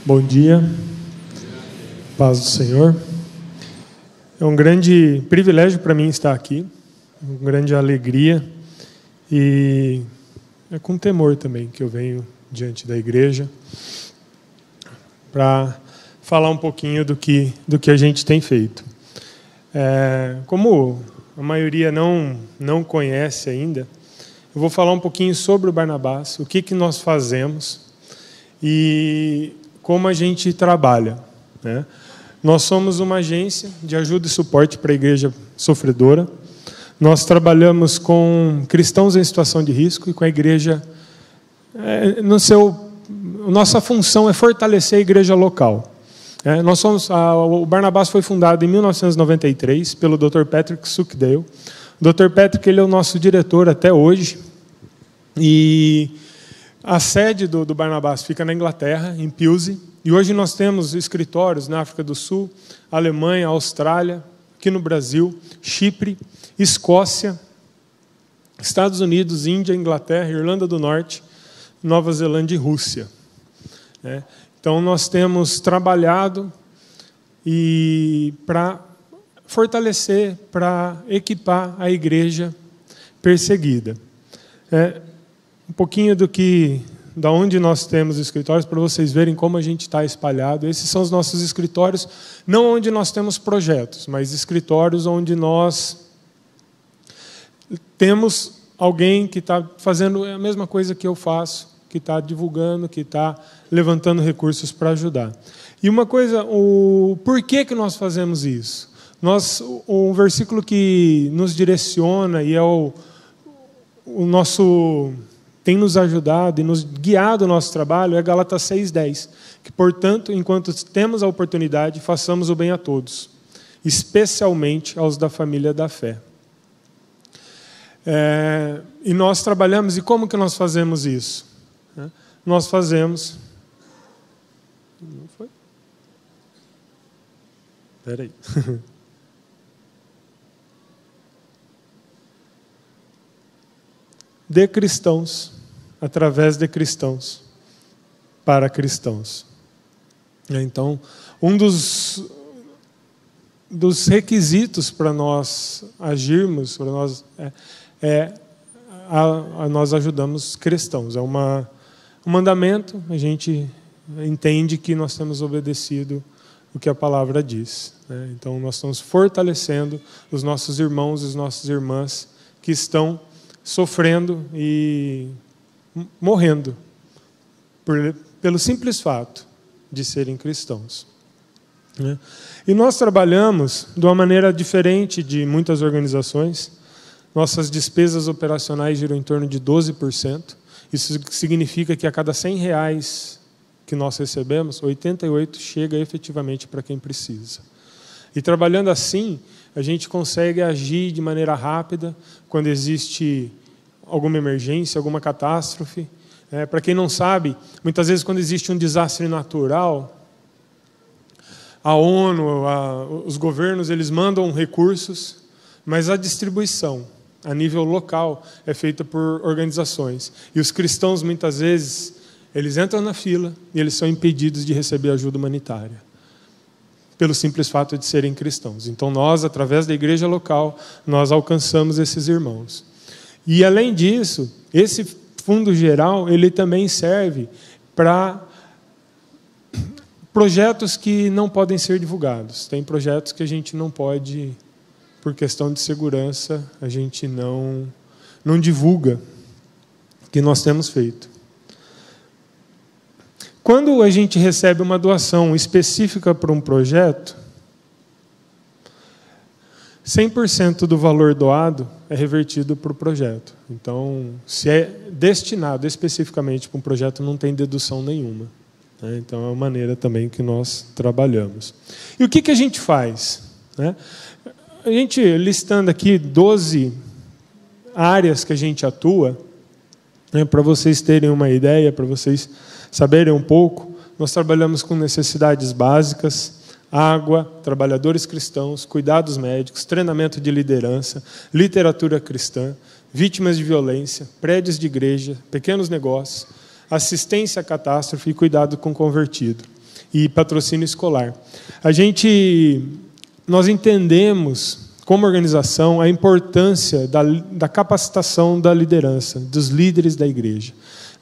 Bom dia, paz do Senhor. É um grande privilégio para mim estar aqui, uma grande alegria, e é com temor também que eu venho diante da igreja para falar um pouquinho do que a gente tem feito. Como a maioria não conhece ainda, eu vou falar um pouquinho sobre o Barnabás, o que nós fazemos e como a gente trabalha, né? Nós somos uma agência de ajuda e suporte para a igreja sofredora. Nós trabalhamos com cristãos em situação de risco e com a igreja. Nossa função é fortalecer a igreja local. O Barnabás foi fundado em 1993 pelo Dr. Patrick Suchdale. O Dr. Patrick, ele é o nosso diretor até hoje. E a sede do Barnabás fica na Inglaterra, em Pilsen. E hoje nós temos escritórios na África do Sul, Alemanha, Austrália, aqui no Brasil, Chipre, Escócia, Estados Unidos, Índia, Inglaterra, Irlanda do Norte, Nova Zelândia e Rússia. Então nós temos trabalhado para fortalecer, para equipar a igreja perseguida. Um pouquinho da onde nós temos escritórios, para vocês verem como a gente está espalhado. Esses são os nossos escritórios, não onde nós temos projetos, mas escritórios onde nós temos alguém que está fazendo a mesma coisa que eu faço, que está divulgando, que está levantando recursos para ajudar. E uma coisa, por que nós fazemos isso? Um versículo que nos direciona e é o nosso... tem nos ajudado e nos guiado o nosso trabalho, é Gálatas 6:10, que, portanto, enquanto temos a oportunidade, façamos o bem a todos, especialmente aos da família da fé. E nós trabalhamos, e como que nós fazemos isso? Nós fazemos... Não foi? Espera aí. De cristãos, através de cristãos, para cristãos. Então, um dos requisitos para nós agirmos, para nós, nós ajudamos cristãos. É um mandamento, a gente entende que nós temos obedecido o que a palavra diz. Então, nós estamos fortalecendo os nossos irmãos e as nossas irmãs que estão sofrendo e morrendo pelo simples fato de serem cristãos. E nós trabalhamos de uma maneira diferente de muitas organizações. Nossas despesas operacionais giram em torno de 12%. Isso significa que a cada R$100 que nós recebemos, 88 chega efetivamente para quem precisa. E trabalhando assim, a gente consegue agir de maneira rápida quando existe alguma emergência, alguma catástrofe. Para quem não sabe, muitas vezes quando existe um desastre natural, a ONU, os governos, eles mandam recursos, mas a distribuição a nível local é feita por organizações. E os cristãos, muitas vezes, eles entram na fila e eles são impedidos de receber ajuda humanitária, pelo simples fato de serem cristãos. Então nós, através da igreja local, nós alcançamos esses irmãos. E além disso, esse fundo geral, ele também serve para projetos que não podem ser divulgados. Tem projetos que a gente não pode, por questão de segurança, a gente não divulga que nós temos feito. Quando a gente recebe uma doação específica para um projeto, 100% do valor doado é revertido para o projeto. Então, se é destinado especificamente para um projeto, não tem dedução nenhuma. Então, é uma maneira também que nós trabalhamos. E o que a gente faz? A gente, listando aqui 12 áreas que a gente atua, para vocês terem uma ideia, para vocês saberem um pouco, nós trabalhamos com necessidades básicas, água, trabalhadores cristãos, cuidados médicos, treinamento de liderança, literatura cristã, vítimas de violência, prédios de igreja, pequenos negócios, assistência à catástrofe e cuidado com convertido. e patrocínio escolar. Nós entendemos, como organização, a importância da capacitação da liderança, dos líderes da igreja.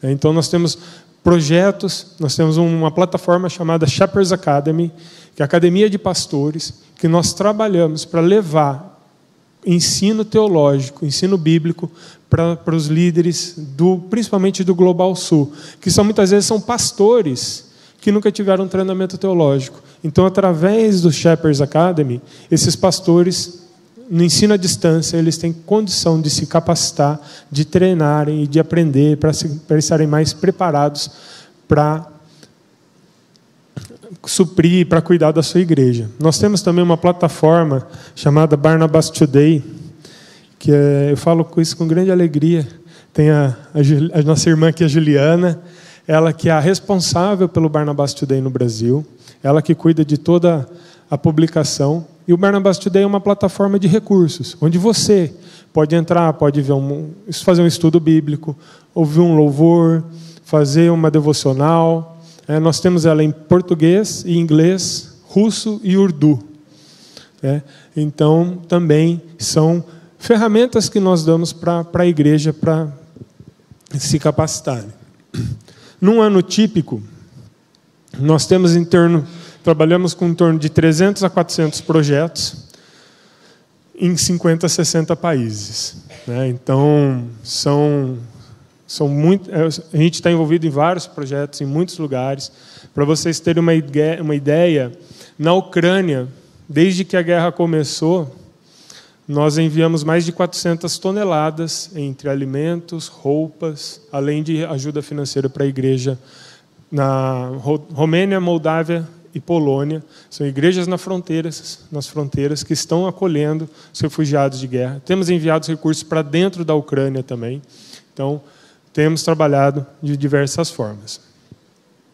Então, nós temos projetos, nós temos uma plataforma chamada Shepherds Academy, que é a Academia de Pastores, que nós trabalhamos para levar ensino teológico, ensino bíblico para os líderes, principalmente do Global Sul, que muitas vezes são pastores que nunca tiveram um treinamento teológico. Então, através do Shepherds Academy, esses pastores, no ensino à distância, eles têm condição de se capacitar, de treinarem e de aprender, para estarem mais preparados para suprir, para cuidar da sua igreja. Nós temos também uma plataforma chamada Barnabas Today, eu falo isso com grande alegria. Tem a nossa irmã aqui, a Juliana, ela que é a responsável pelo Barnabas Today no Brasil, ela que cuida de toda a publicação. E o Barnabas Today é uma plataforma de recursos, onde você pode entrar, pode fazer um estudo bíblico, ouvir um louvor, fazer uma devocional. Nós temos ela em português e inglês, russo e urdu. Então, também são ferramentas que nós damos para a igreja para se capacitar. Num ano típico, nós temos trabalhamos com em torno de 300 a 400 projetos em 50 a 60 países. Então, a gente está envolvido em vários projetos, em muitos lugares. Para vocês terem uma ideia, na Ucrânia, desde que a guerra começou, nós enviamos mais de 400 toneladas entre alimentos, roupas, além de ajuda financeira para a igreja na Romênia, Moldávia e Polônia. São igrejas nas fronteiras que estão acolhendo os refugiados de guerra. Temos enviado recursos para dentro da Ucrânia também. Então, temos trabalhado de diversas formas.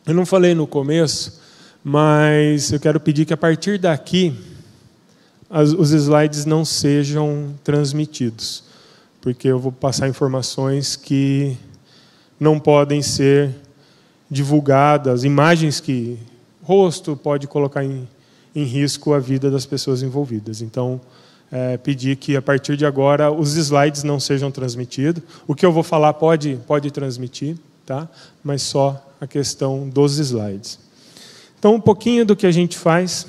Eu não falei no começo, mas eu quero pedir que a partir daqui os slides não sejam transmitidos, porque eu vou passar informações que não podem ser divulgadas, imagens que rosto pode colocar em risco a vida das pessoas envolvidas. Então, pedir que a partir de agora os slides não sejam transmitidos. O que eu vou falar pode transmitir, tá? Mas só a questão dos slides. Então, um pouquinho do que a gente faz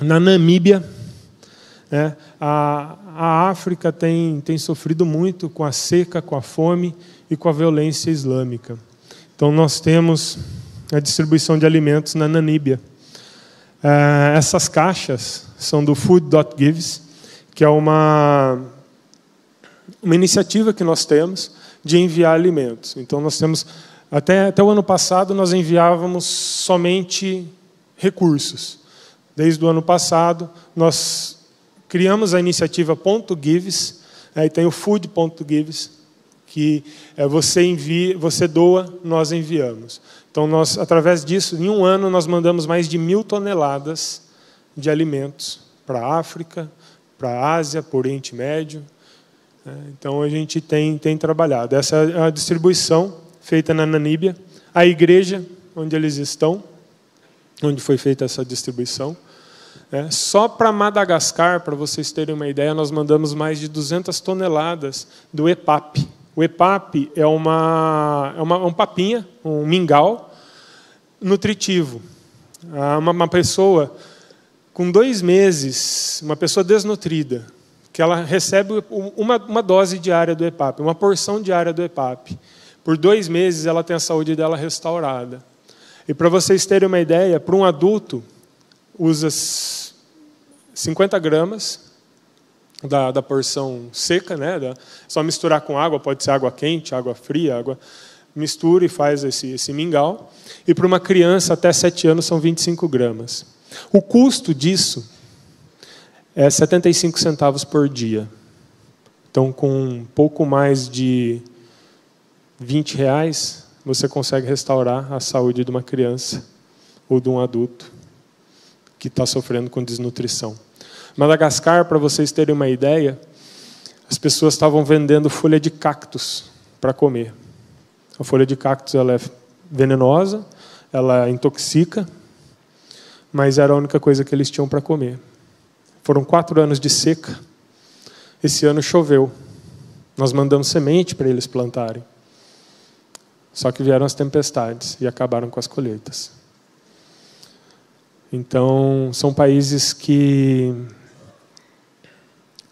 na Namíbia. A África tem sofrido muito com a seca, com a fome e com a violência islâmica. Então, nós temos a distribuição de alimentos na Namíbia. Essas caixas são do Food.Gives, que é uma iniciativa que nós temos de enviar alimentos. Então, nós temos, até o ano passado, nós enviávamos somente recursos. Desde o ano passado, nós criamos a iniciativa .gives, e tem o Food.Gives, que você doa, nós enviamos. Então, através disso, em um ano, nós mandamos mais de 1.000 toneladas de alimentos para a África, para a Ásia, para o Oriente Médio. Então, a gente tem trabalhado. Essa é a distribuição feita na Namíbia. A igreja, onde eles estão, onde foi feita essa distribuição. Só para Madagascar, para vocês terem uma ideia, nós mandamos mais de 200 toneladas do EPAP. O EPAP é um papinha, um mingau nutritivo. Uma pessoa com 2 meses, uma pessoa desnutrida, que ela recebe uma dose diária do EPAP, uma porção diária do EPAP. Por 2 meses, ela tem a saúde dela restaurada. E para vocês terem uma ideia, para um adulto, usa 50 gramas da porção seca, só misturar com água, pode ser água quente, água fria, mistura e faz esse mingau. E para uma criança até 7 anos são 25 gramas. O custo disso é 75 centavos por dia. Então, com um pouco mais de R$20, você consegue restaurar a saúde de uma criança ou de um adulto que está sofrendo com desnutrição. Madagascar, para vocês terem uma ideia, as pessoas estavam vendendo folha de cactus para comer. A folha de cactus ela é venenosa, ela intoxica, mas era a única coisa que eles tinham para comer. Foram 4 anos de seca. Esse ano choveu. Nós mandamos semente para eles plantarem. Só que vieram as tempestades e acabaram com as colheitas. Então, são países que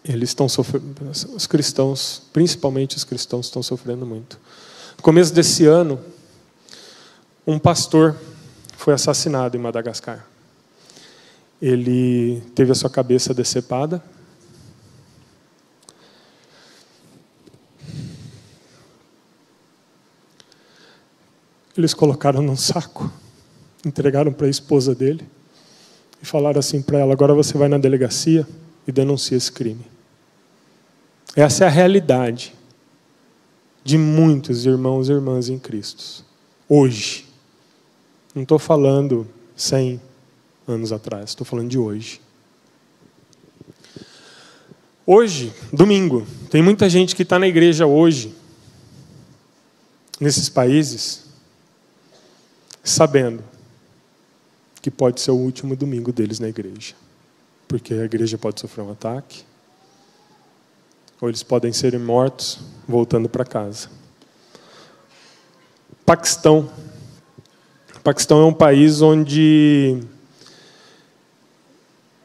eles estão sofrendo, os cristãos, principalmente os cristãos, estão sofrendo muito. No começo desse ano, um pastor foi assassinado em Madagascar. Ele teve a sua cabeça decepada. Eles colocaram num saco, entregaram para a esposa dele e falaram assim para ela: agora você vai na delegacia e denuncia esse crime. Essa é a realidade de muitos irmãos e irmãs em Cristo. Hoje. Não estou falando 100 anos atrás, estou falando de hoje. Hoje, domingo, tem muita gente que está na igreja hoje, nesses países, sabendo que pode ser o último domingo deles na igreja. Porque a igreja pode sofrer um ataque, ou eles podem ser mortos voltando para casa. Paquistão. O Paquistão é um país onde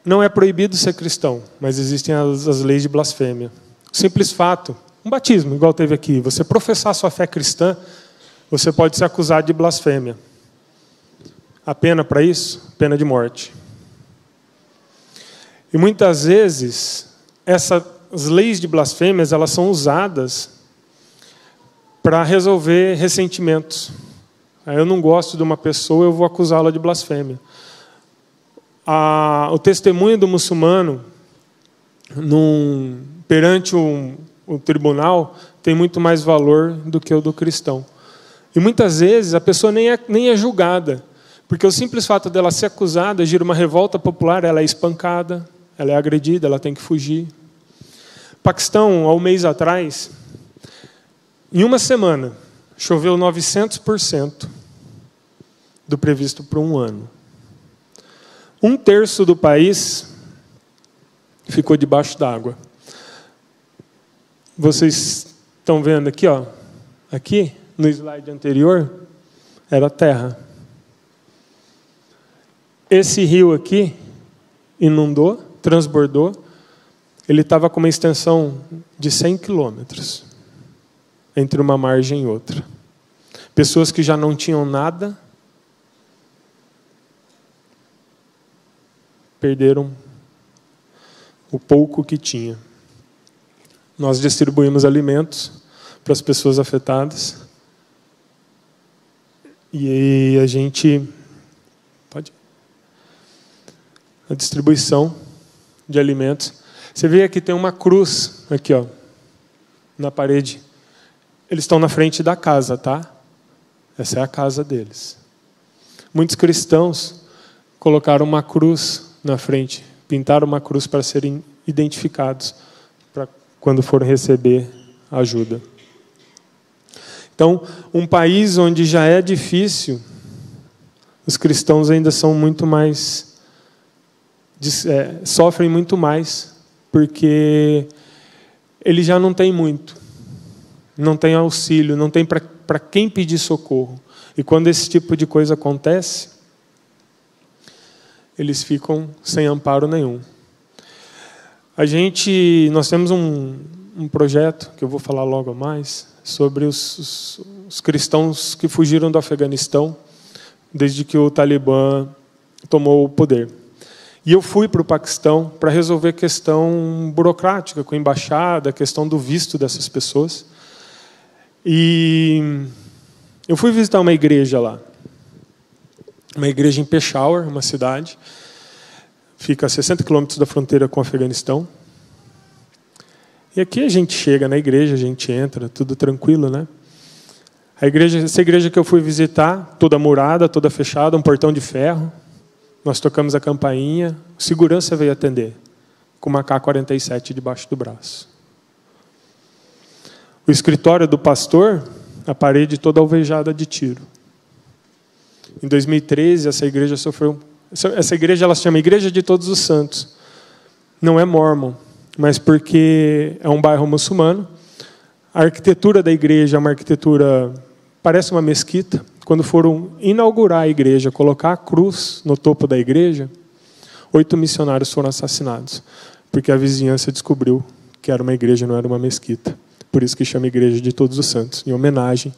não é proibido ser cristão, mas existem as leis de blasfêmia. Simples fato, um batismo, igual teve aqui. Você professar sua fé cristã, você pode ser acusado de blasfêmia. A pena para isso? Pena de morte. E muitas vezes, essas leis de blasfêmias, elas são usadas para resolver ressentimentos. Eu não gosto de uma pessoa, eu vou acusá-la de blasfêmia. O testemunho do muçulmano perante o tribunal tem muito mais valor do que o do cristão. E muitas vezes a pessoa nem é julgada, porque o simples fato dela ser acusada gira uma revolta popular, ela é espancada, ela é agredida, ela tem que fugir. Paquistão, há um mês atrás, em uma semana, choveu 900% do previsto para um ano. 1/3 do país ficou debaixo d'água. Vocês estão vendo aqui, ó, aqui no slide anterior, era terra. Esse rio aqui inundou, transbordou, ele estava com uma extensão de 100 quilômetros entre uma margem e outra. Pessoas que já não tinham nada perderam o pouco que tinha. Nós distribuímos alimentos para as pessoas afetadas e a gente a distribuição de alimentos. Você vê aqui tem uma cruz aqui, ó, na parede. Eles estão na frente da casa, tá? Essa é a casa deles. Muitos cristãos colocaram uma cruz na frente, pintaram uma cruz para serem identificados, para quando forem receber ajuda. Então, um país onde já é difícil, os cristãos ainda são muito mais, sofrem muito mais, porque ele já não tem muito. Não tem auxílio, não tem para quem pedir socorro. E quando esse tipo de coisa acontece, eles ficam sem amparo nenhum. Nós temos um projeto, que eu vou falar logo mais, sobre os cristãos que fugiram do Afeganistão desde que o Talibã tomou o poder. E eu fui para o Paquistão para resolver a questão burocrática com a embaixada, a questão do visto dessas pessoas. E eu fui visitar uma igreja lá. Uma igreja em Peshawar, uma cidade. Fica a 60 quilômetros da fronteira com o Afeganistão. E aqui a gente chega na igreja, a gente entra, tudo tranquilo, né? Essa igreja que eu fui visitar, toda murada, toda fechada, um portão de ferro. Nós tocamos a campainha, o segurança veio atender, com uma AK-47 debaixo do braço. O escritório do pastor, a parede toda alvejada de tiro. Em 2013, essa igreja sofreu Essa igreja ela se chama Igreja de Todos os Santos. Não é Mormon, mas porque é um bairro muçulmano. A arquitetura da igreja é uma arquitetura, parece uma mesquita. Quando foram inaugurar a igreja, colocar a cruz no topo da igreja, 8 missionários foram assassinados, porque a vizinhança descobriu que era uma igreja, não era uma mesquita. Por isso que chama Igreja de Todos os Santos, em homenagem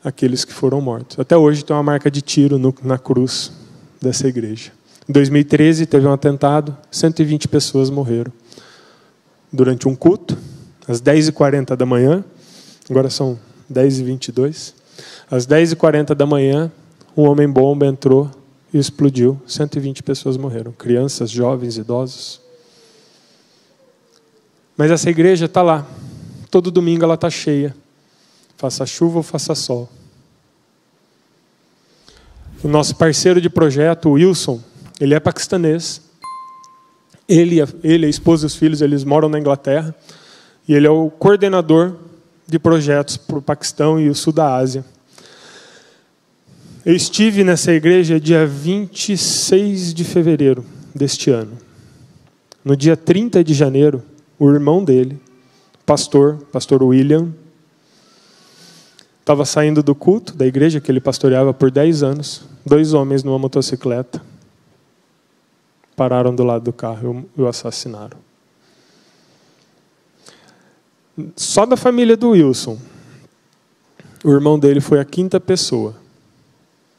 àqueles que foram mortos. Até hoje tem uma marca de tiro na cruz dessa igreja. Em 2013 teve um atentado, 120 pessoas morreram. Durante um culto, às 10h40 da manhã, agora são 10h22, às 10h40 da manhã, um homem-bomba entrou e explodiu. 120 pessoas morreram, crianças, jovens, idosos. Mas essa igreja está lá. Todo domingo ela está cheia. Faça chuva ou faça sol. O nosso parceiro de projeto, o Wilson, ele é paquistanês. Ele, a esposa e os filhos, eles moram na Inglaterra. E ele é o coordenador de projetos para o Paquistão e o sul da Ásia. Eu estive nessa igreja dia 26 de fevereiro deste ano. No dia 30 de janeiro, o irmão dele, pastor William, estava saindo do culto da igreja que ele pastoreava por 10 anos. 2 homens numa motocicleta pararam do lado do carro e o assassinaram. Só da família do Wilson, o irmão dele foi a 5ª pessoa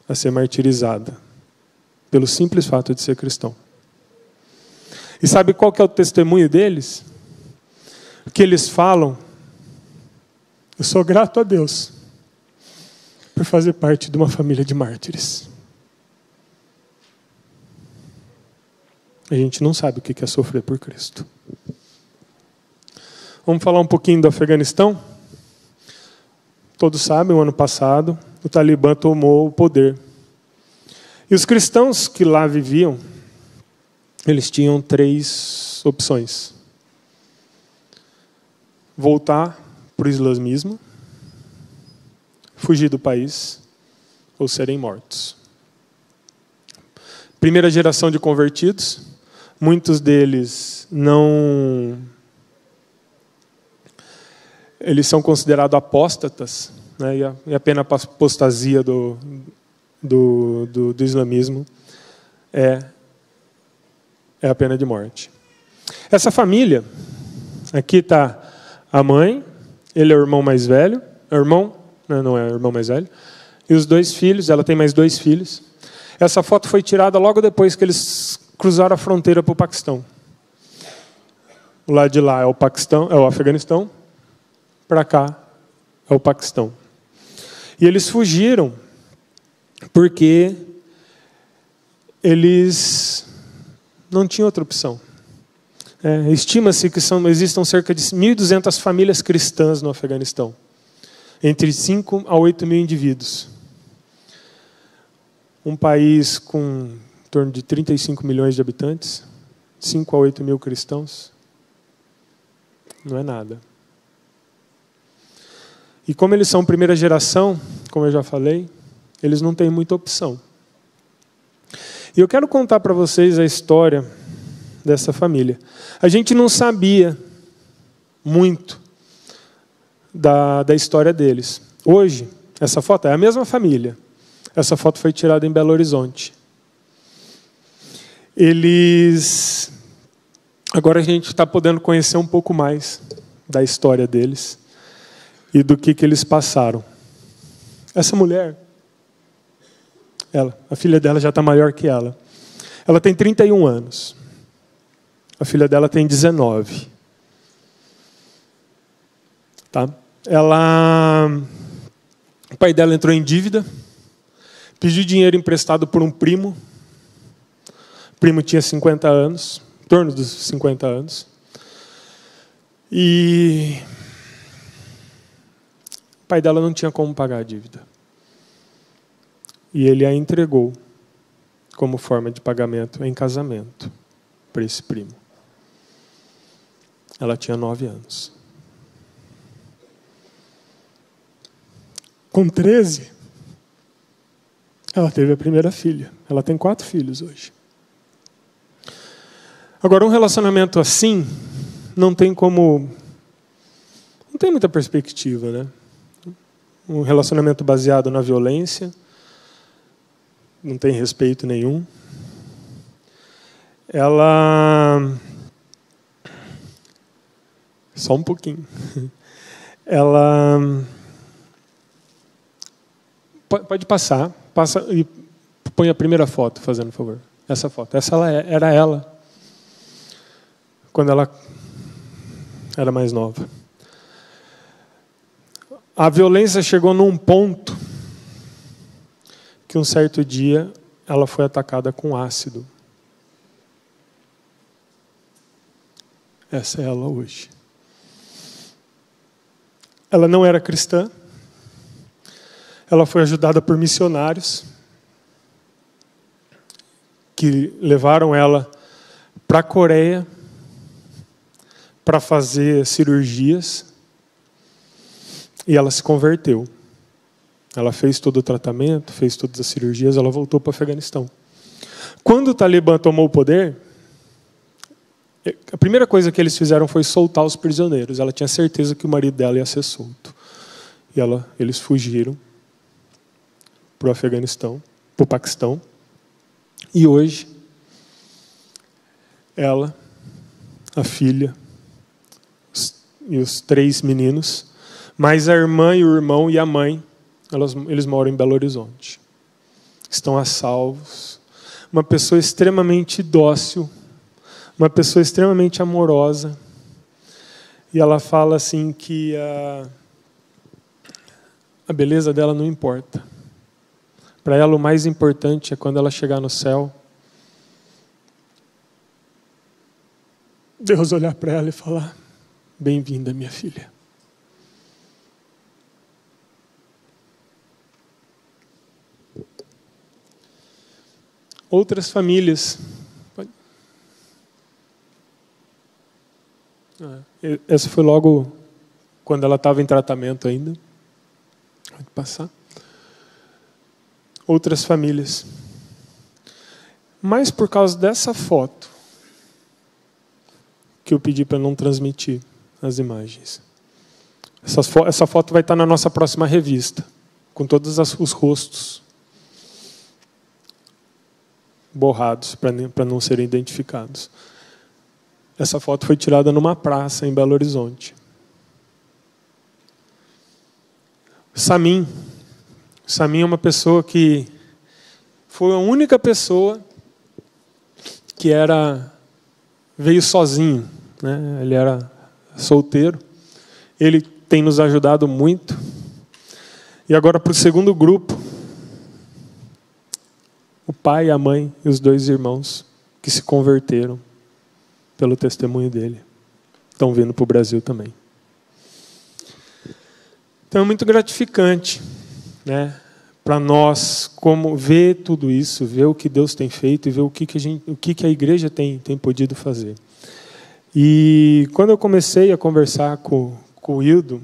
a ser martirizada pelo simples fato de ser cristão. E sabe qual que é o testemunho deles? O que eles falam? Eu sou grato a Deus por fazer parte de uma família de mártires. A gente não sabe o que é sofrer por Cristo. Vamos falar um pouquinho do Afeganistão? Todos sabem, o ano passado, o Talibã tomou o poder. E os cristãos que lá viviam, eles tinham 3 opções. Voltar para o islamismo, fugir do país ou serem mortos. Primeira geração de convertidos, muitos deles eles são considerados apóstatas, né? E a pena apostasia do islamismo é a pena de morte. Essa família, aqui está a mãe, ele é o irmão mais velho, não é o irmão mais velho, e os 2 filhos, ela tem mais 2 filhos. Essa foto foi tirada logo depois que eles cruzaram a fronteira para o Paquistão. O lado de lá é o Afeganistão, para cá é o Paquistão. E eles fugiram porque eles não tinham outra opção. Estima-se que existam cerca de 1.200 famílias cristãs no Afeganistão, entre 5 a 8 mil indivíduos. Um país com em torno de 35 milhões de habitantes, 5 a 8 mil cristãos, não é nada. E como eles são primeira geração, como eu já falei, eles não têm muita opção. E eu quero contar para vocês a história dessa família. A gente não sabia muito da história deles. Hoje, essa foto é a mesma família. Essa foto foi tirada em Belo Horizonte. Agora a gente está podendo conhecer um pouco mais da história deles e do que eles passaram. Essa mulher, a filha dela já está maior que ela. Ela tem 31 anos. A filha dela tem 19. Tá? O pai dela entrou em dívida, pediu dinheiro emprestado por um primo. O primo tinha 50 anos, em torno dos 50 anos. E o pai dela não tinha como pagar a dívida. E ele a entregou como forma de pagamento em casamento para esse primo. Ela tinha 9 anos. Com 13, Ela teve a primeira filha. Ela tem 4 filhos hoje. Agora, um relacionamento assim não tem muita perspectiva, né? Um relacionamento baseado na violência, não tem respeito nenhum. Ela... Só um pouquinho. Ela... Pode passar. Passa e põe a primeira foto, fazendo favor. Essa foto. Era ela. Quando ela era mais nova. A violência chegou num ponto que um certo dia ela foi atacada com ácido. Essa é ela hoje. Ela não era cristã. Ela foi ajudada por missionários que levaram ela para a Coreia para fazer cirurgias, e ela se converteu. Ela fez todo o tratamento, fez todas as cirurgias, ela voltou para o Afeganistão. Quando o Talibã tomou o poder, a primeira coisa que eles fizeram foi soltar os prisioneiros. Ela tinha certeza que o marido dela ia ser solto. E eles fugiram para o Afeganistão, para o Paquistão. E hoje, ela, a filha e os 3 meninos, mais a irmã e o irmão e a mãe, eles moram em Belo Horizonte. Estão a salvos. Uma pessoa extremamente dócil, uma pessoa extremamente amorosa. E ela fala assim que a beleza dela não importa. Para ela o mais importante é quando ela chegar no céu, Deus olhar para ela e falar: bem-vinda, minha filha. Outras famílias. Essa foi logo quando ela estava em tratamento ainda. Pode passar. Outras famílias. Mas por causa dessa foto, que eu pedi para não transmitir as imagens. Essa foto vai estar na nossa próxima revista, com todos os rostos borrados para não serem identificados. Essa foto foi tirada numa praça em Belo Horizonte. Samin é uma pessoa que foi a única pessoa que veio sozinho, né? Ele era solteiro. Ele tem nos ajudado muito. E agora, para o segundo grupo, o pai, a mãe e os 2 irmãos que se converteram pelo testemunho dele estão vindo para o Brasil também. Então é muito gratificante, né, para nós, como ver tudo isso, ver o que Deus tem feito e ver o que a igreja tem podido fazer. E quando eu comecei a conversar com o Hildo,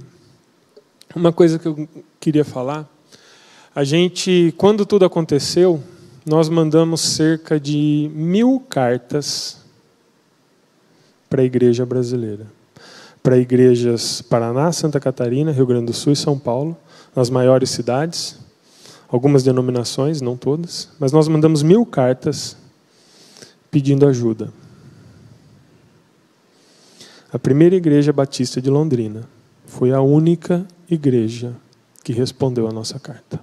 uma coisa que eu queria falar, quando tudo aconteceu, nós mandamos cerca de 1000 cartas para a igreja brasileira. Para igrejas Paraná, Santa Catarina, Rio Grande do Sul e São Paulo, nas maiores cidades, algumas denominações, não todas, mas nós mandamos 1000 cartas pedindo ajuda. A primeira igreja batista de Londrina foi a única igreja que respondeu a nossa carta.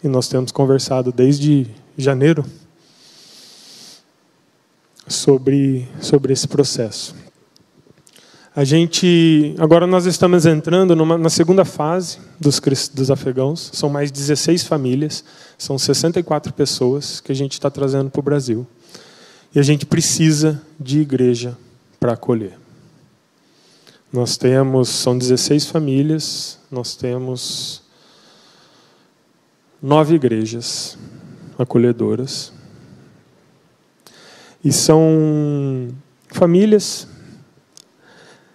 E nós temos conversado desde janeiro sobre esse processo. Agora nós estamos entrando na segunda fase dos afegãos. São mais 16 famílias, são 64 pessoas que a gente está trazendo para o Brasil. E a gente precisa de igreja para acolher. São 16 famílias, nós temos 9 igrejas acolhedoras. E são famílias.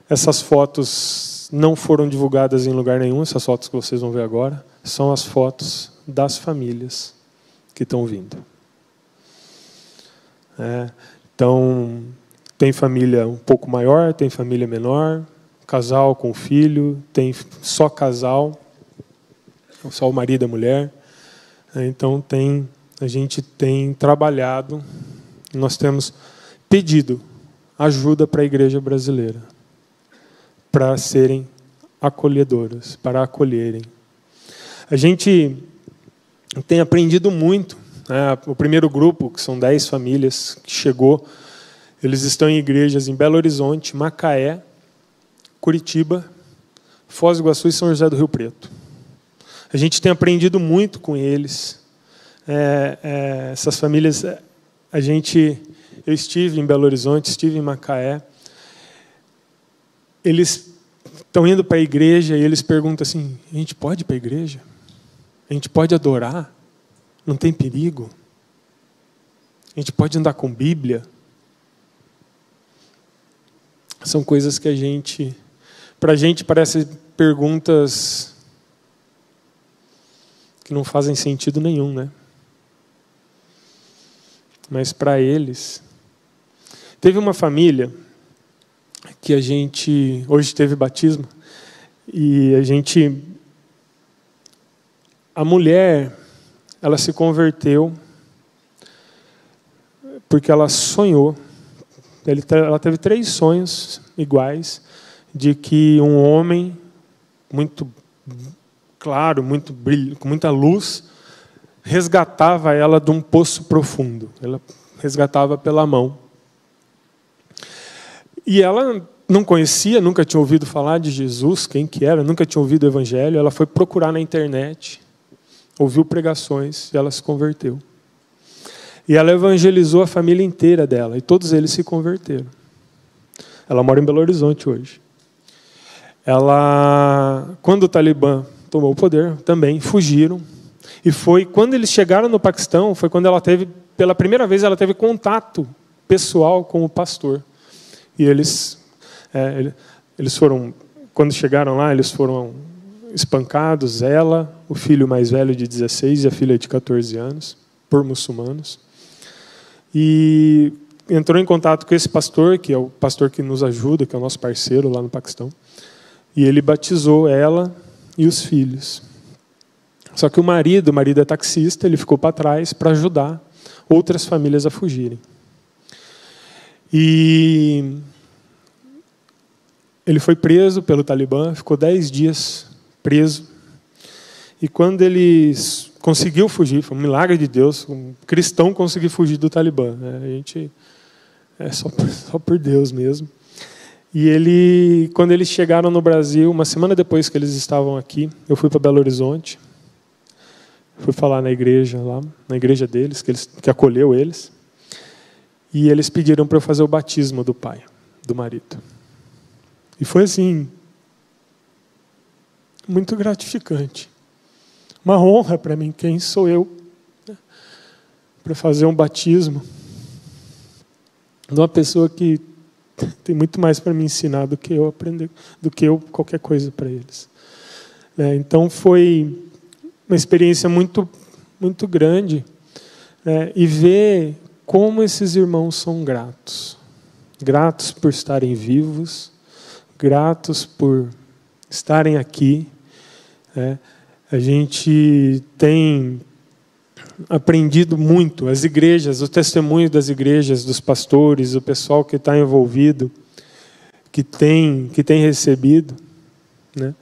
Essas fotos não foram divulgadas em lugar nenhum, essas fotos que vocês vão ver agora, são as fotos das famílias que estão vindo. Então, tem família um pouco maior, tem família menor, casal com filho, tem só casal, só o marido e a mulher. Então, a gente tem trabalhado, nós temos pedido ajuda para a igreja brasileira, para serem acolhedoras, para acolherem. A gente tem aprendido muito. O primeiro grupo, que são 10 famílias, que chegou, eles estão em igrejas em Belo Horizonte, Macaé, Curitiba, Foz do Iguaçu e São José do Rio Preto. A gente tem aprendido muito com eles. Essas famílias, eu estive em Belo Horizonte, estive em Macaé. Eles estão indo para a igreja e eles perguntam assim: a gente pode ir para a igreja? A gente pode adorar? Não tem perigo? A gente pode andar com Bíblia? São coisas que para a gente parecem perguntas que não fazem sentido nenhum, né? Mas para eles... Teve uma família que hoje teve batismo, e a mulher, ela se converteu porque ela sonhou, ela teve 3 sonhos iguais, de que um homem muito claro, muito brilho, com muita luz, resgatava ela de um poço profundo. Ela resgatava pela mão. E ela não conhecia, nunca tinha ouvido falar de Jesus, quem que era, nunca tinha ouvido o Evangelho. Ela foi procurar na internet, ouviu pregações e ela se converteu. E ela evangelizou a família inteira dela, e todos eles se converteram. Ela mora em Belo Horizonte hoje. Quando o Talibã tomou o poder, também fugiram. E quando eles chegaram no Paquistão, foi quando pela primeira vez, ela teve contato pessoal com o pastor. E eles foram, quando chegaram lá, eles foram espancados, ela, o filho mais velho de 16 e a filha de 14 anos, por muçulmanos. E entrou em contato com esse pastor, que é o pastor que nos ajuda, que é o nosso parceiro lá no Paquistão. E ele batizou ela e os filhos. Só que o marido é taxista, ele ficou para trás para ajudar outras famílias a fugirem. E ele foi preso pelo Talibã, ficou 10 dias preso. E quando ele conseguiu fugir, foi um milagre de Deus, um cristão conseguir fugir do Talibã. É só por Deus mesmo. E quando eles chegaram no Brasil, uma semana depois que eles estavam aqui, eu fui para Belo Horizonte, fui falar na igreja lá, na igreja deles, que acolheu eles, e eles pediram para eu fazer o batismo do pai, do marido. E foi assim, muito gratificante. Uma honra para mim, quem sou eu, né, para fazer um batismo de uma pessoa que tem muito mais para me ensinar do que eu aprender, do que eu qualquer coisa para eles. Então foi uma experiência muito, muito grande, e ver como esses irmãos são gratos. Gratos por estarem vivos, gratos por estarem aqui. A gente tem aprendido muito, as igrejas, o testemunho das igrejas, dos pastores, o pessoal que está envolvido, que tem recebido, né?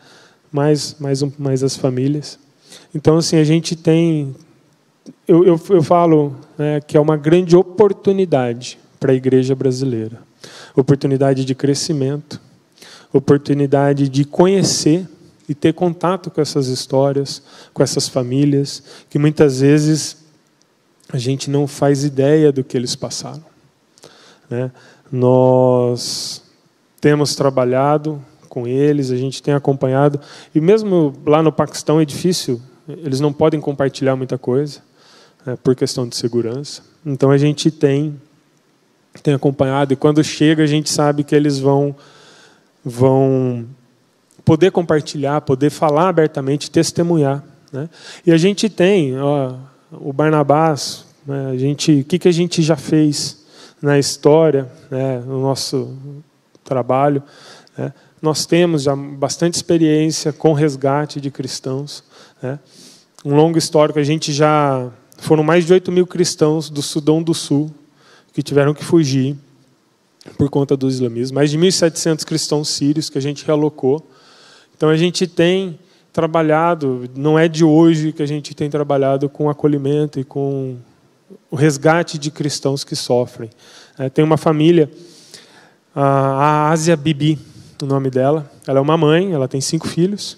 mais as famílias. Então, assim, a gente tem... Eu falo, né, que é uma grande oportunidade para a igreja brasileira. Oportunidade de crescimento, oportunidade de conhecer e ter contato com essas histórias, com essas famílias, que muitas vezes a gente não faz ideia do que eles passaram, né? Nós temos trabalhado com eles, a gente tem acompanhado, e mesmo lá no Paquistão é difícil, eles não podem compartilhar muita coisa, né, por questão de segurança. Então a gente tem acompanhado, e quando chega a gente sabe que eles vão poder compartilhar, poder falar abertamente, testemunhar, né? E a gente tem o Barnabás, né? O que a gente já fez na história, né? No nosso trabalho, né? Nós temos já bastante experiência com resgate de cristãos, né? Um longo histórico, foram mais de 8.000 cristãos do Sudão do Sul que tiveram que fugir por conta do islamismo. Mais de 1.700 cristãos sírios que a gente realocou. Então a gente tem trabalhado, não é de hoje que a gente tem trabalhado com o acolhimento e com o resgate de cristãos que sofrem. Tem uma família, a Ásia Bibi, o nome dela. Ela é uma mãe, ela tem 5 filhos.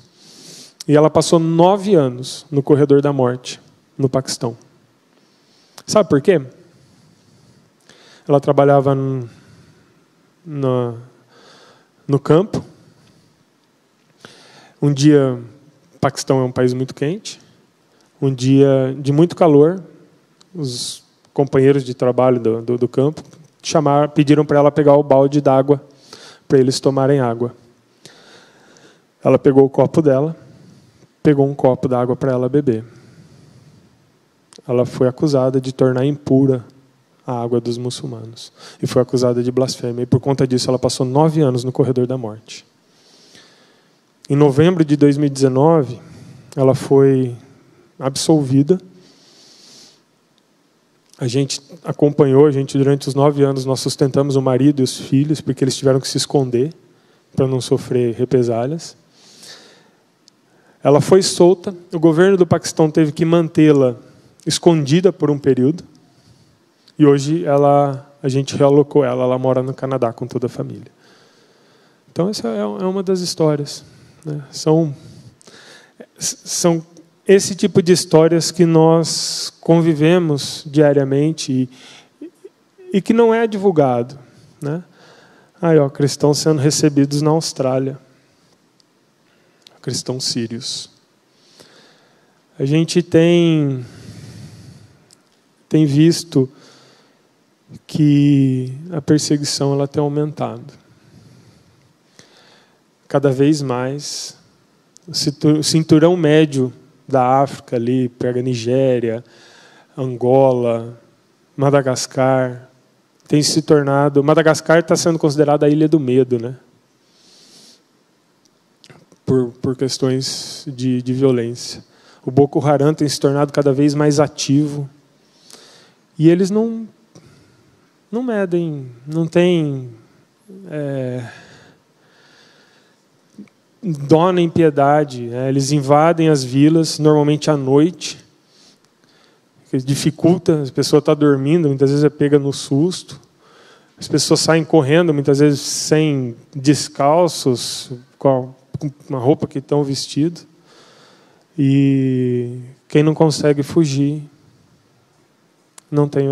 E ela passou 9 anos no corredor da morte, no Paquistão. Sabe por quê? Ela trabalhava no campo. Um dia, o Paquistão é um país muito quente. Um dia de muito calor, os companheiros de trabalho do campo pediram para ela pegar o balde d'água para eles tomarem água. Ela pegou o copo dela, pegou um copo d'água para ela beber. Ela foi acusada de tornar impura a água dos muçulmanos. E foi acusada de blasfêmia. E por conta disso ela passou 9 anos no corredor da morte. Em novembro de 2019, ela foi absolvida. A gente acompanhou, durante os 9 anos, nós sustentamos o marido e os filhos, porque eles tiveram que se esconder para não sofrer represálias. Ela foi solta, o governo do Paquistão teve que mantê-la escondida por um período, e hoje a gente realocou ela mora no Canadá com toda a família. Então essa é uma das histórias, né? São esse tipo de histórias que nós convivemos diariamente e que não é divulgado, né? Cristãos sendo recebidos na Austrália. Cristãos sírios. A gente tem visto que a perseguição ela tem aumentado. Cada vez mais, o cinturão médio da África, ali, pega Nigéria, Angola, Madagascar, tem se tornado... Madagascar está sendo considerada a Ilha do Medo, né? Por questões de violência. O Boko Haram tem se tornado cada vez mais ativo. E eles não medem, não têm dó nem piedade. Né? Eles invadem as vilas, normalmente à noite, que dificulta, a pessoa está dormindo, muitas vezes é pega no susto. As pessoas saem correndo, muitas vezes sem descalços, com uma roupa que estão vestidos. E quem não consegue fugir não tem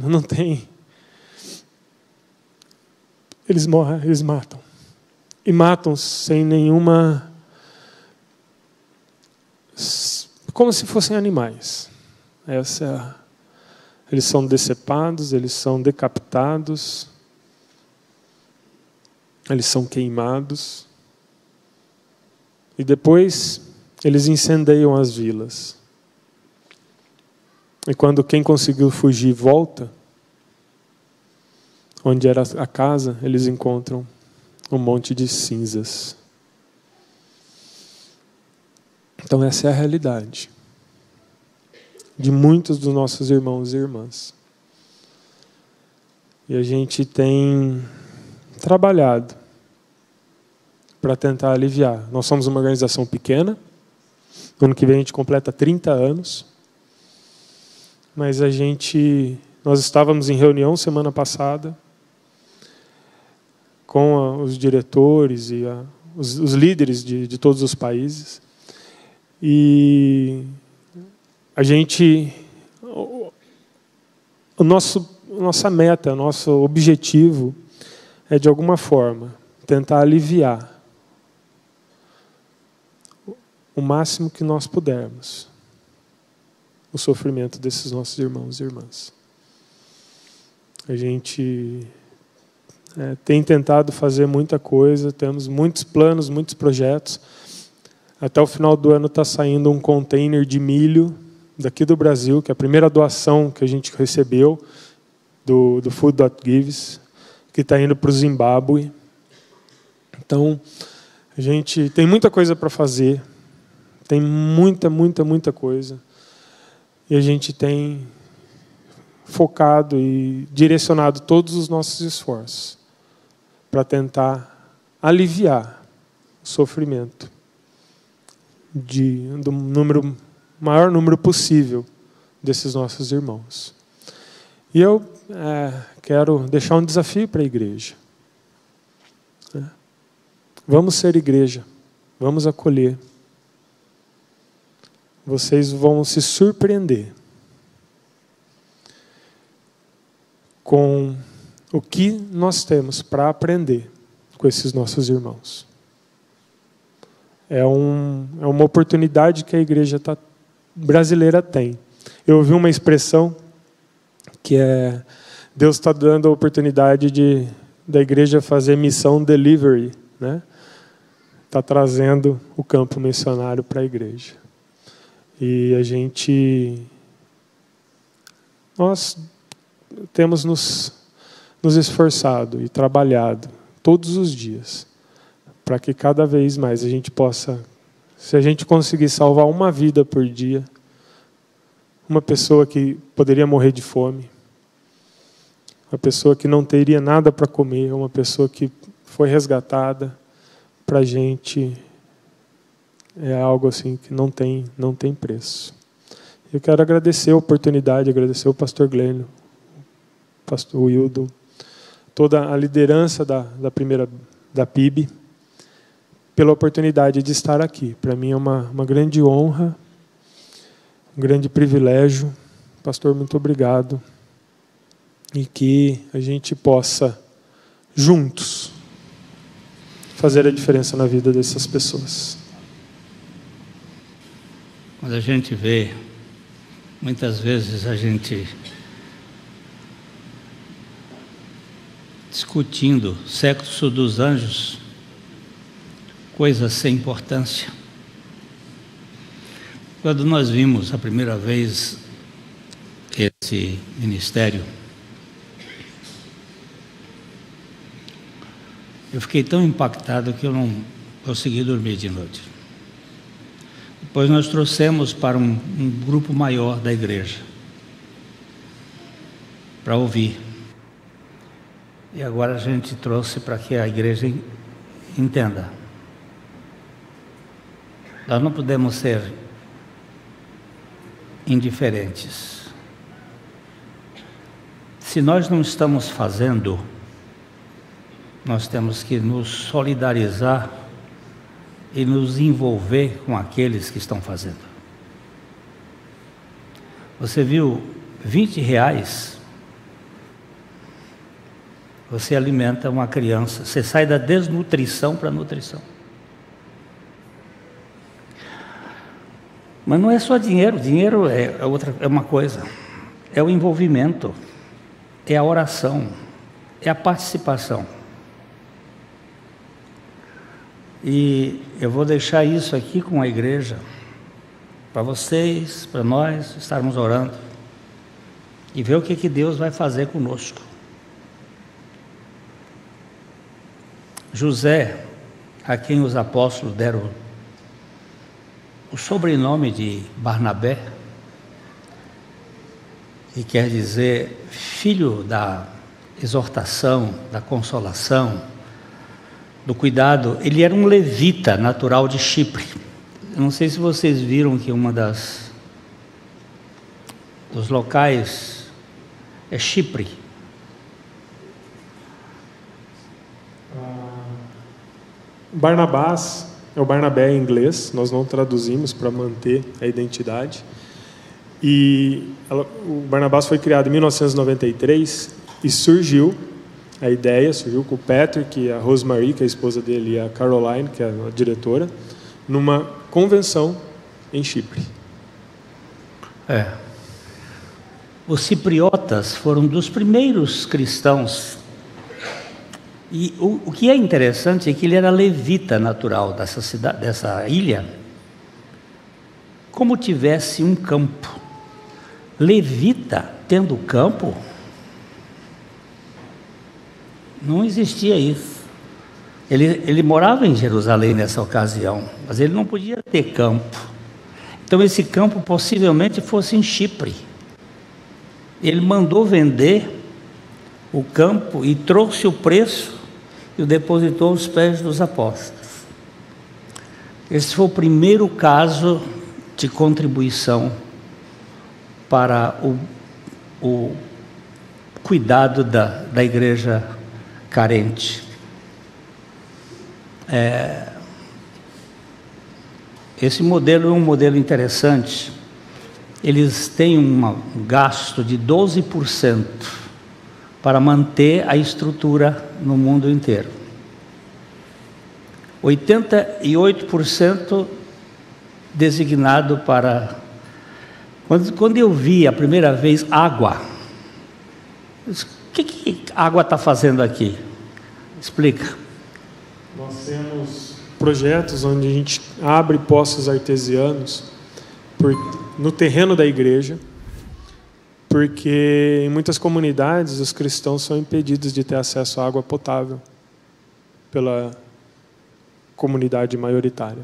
não tem. Eles morrem, eles matam. E matam sem nenhuma... como se fossem animais. Eles são decepados, eles são decapitados, eles são queimados. E depois eles incendeiam as vilas. E quando quem conseguiu fugir volta, onde era a casa, eles encontram um monte de cinzas. Então essa é a realidade de muitos dos nossos irmãos e irmãs. E a gente tem trabalhado para tentar aliviar. Nós somos uma organização pequena. No ano que vem a gente completa 30 anos. Mas nós estávamos em reunião semana passada com os diretores e os líderes de todos os países. E nossa meta, nosso objetivo é, de alguma forma, tentar aliviar o máximo que nós pudermos o sofrimento desses nossos irmãos e irmãs. A gente tem tentado fazer muita coisa, temos muitos planos, muitos projetos. Até o final do ano está saindo um container de milho daqui do Brasil, que é a primeira doação que a gente recebeu do Food.Gives, que está indo para o Zimbábue. Então, a gente tem muita coisa para fazer, tem muita coisa. E a gente tem focado e direcionado todos os nossos esforços para tentar aliviar o sofrimento do maior número possível desses nossos irmãos. E eu quero deixar um desafio para a igreja. Vamos ser igreja, vamos acolher. Vocês vão se surpreender com o que nós temos para aprender com esses nossos irmãos. É uma oportunidade que a igreja brasileira tem. Eu ouvi uma expressão que é: Deus está dando a oportunidade da igreja fazer missão delivery, né? Está trazendo o campo missionário para a igreja. E nós temos nos esforçado e trabalhado todos os dias para que cada vez mais a gente possa, se a gente conseguir salvar uma vida por dia, uma pessoa que poderia morrer de fome, uma pessoa que não teria nada para comer, uma pessoa que foi resgatada, para a gente é algo assim que não tem preço. Eu quero agradecer a oportunidade, agradecer ao pastor Glênio, o pastor Wildo, toda a liderança da PIB, pela oportunidade de estar aqui. Para mim é uma grande honra, um grande privilégio. Pastor, muito obrigado. E que a gente possa, juntos, fazer a diferença na vida dessas pessoas. Quando a gente vê, muitas vezes a gente discutindo sexo dos anjos, coisas sem importância. Quando nós vimos a primeira vez esse ministério, eu fiquei tão impactado que eu não consegui dormir de noite. Depois nós trouxemos para um grupo maior da igreja para ouvir. E agora a gente trouxe para que a igreja entenda. Nós não podemos ser indiferentes. Se nós não estamos fazendo, nós temos que nos solidarizar e nos envolver com aqueles que estão fazendo. Você viu R$20, você alimenta uma criança, você sai da desnutrição para a nutrição. Mas não é só dinheiro, dinheiro é uma coisa, é o envolvimento, é a oração, é a participação. E eu vou deixar isso aqui com a igreja, para vocês, para nós estarmos orando e ver o que Deus vai fazer conosco. José, a quem os apóstolos deram o sobrenome de Barnabé, que quer dizer filho da exortação, da consolação, do cuidado. Ele era um levita natural de Chipre. Eu não sei se vocês viram que dos locais é Chipre. Barnabás é o Barnabé em inglês, nós não traduzimos para manter a identidade. E o Barnabás foi criado em 1993 e surgiu com o Patrick, a Rosemary, que é a esposa dele, e a Caroline, que é a diretora, numa convenção em Chipre. Os cipriotas foram dos primeiros cristãos E o que é interessante é que ele era levita natural dessa cidade, dessa ilha, como tivesse um campo. Levita tendo campo, não existia isso. Ele morava em Jerusalém nessa ocasião, mas ele não podia ter campo. Então esse campo possivelmente fosse em Chipre. Ele mandou vender o campo e trouxe o preço e o depositou aos pés dos apóstolos. Esse foi o primeiro caso de contribuição para o cuidado da igreja carente. Esse modelo é um modelo interessante. Eles têm um gasto de 12% para manter a estrutura no mundo inteiro. 88% designado para... Quando eu vi a primeira vez água, eu disse, o que a água está fazendo aqui? Explica. Nós temos projetos onde a gente abre poços artesianos no terreno da igreja, porque em muitas comunidades os cristãos são impedidos de ter acesso à água potável pela comunidade maioritária.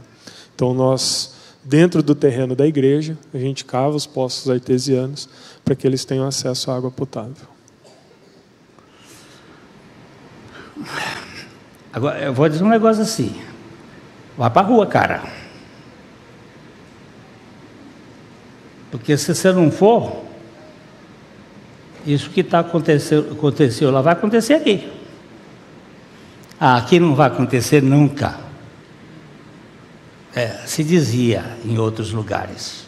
Então nós, dentro do terreno da igreja, a gente cava os poços artesianos para que eles tenham acesso à água potável. Agora, eu vou dizer um negócio assim, vai para a rua, cara. Porque se você não for, isso que aconteceu lá vai acontecer aqui. Aqui não vai acontecer nunca. Se dizia em outros lugares.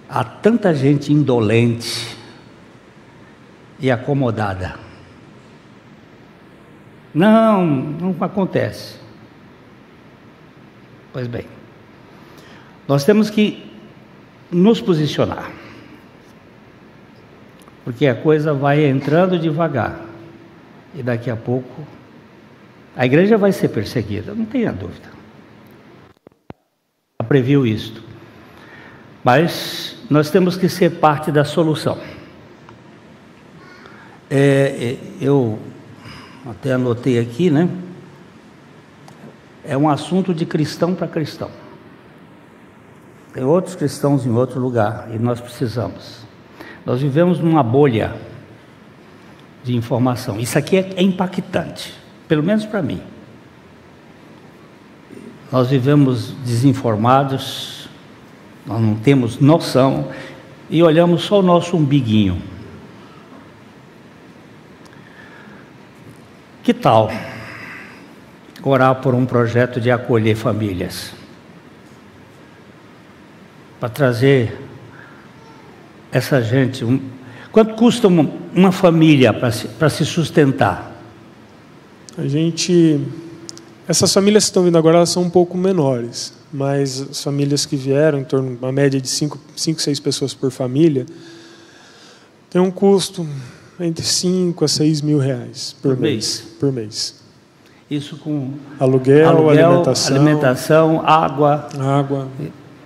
Há tanta gente indolente e acomodada. Não acontece. Pois bem, nós temos que nos posicionar, porque a coisa vai entrando devagar, e daqui a pouco a igreja vai ser perseguida, não tenha dúvida. Já previu isto, mas nós temos que ser parte da solução. Eu até anotei aqui, né? É um assunto de cristão para cristão. Tem outros cristãos em outro lugar e nós precisamos. Nós vivemos numa bolha de informação. Isso aqui é impactante, pelo menos para mim. Nós vivemos desinformados, nós não temos noção e olhamos só o nosso umbiguinho. Que tal orar por um projeto de acolher famílias? Para trazer essa gente. Quanto custa uma família para se sustentar? Essas famílias que estão vindo agora, elas são um pouco menores, mas as famílias que vieram, em torno de uma média de 5, 6 pessoas por família, tem um custo entre 5 a 6 mil reais por mês. Por mês. Isso com aluguel, alimentação, água,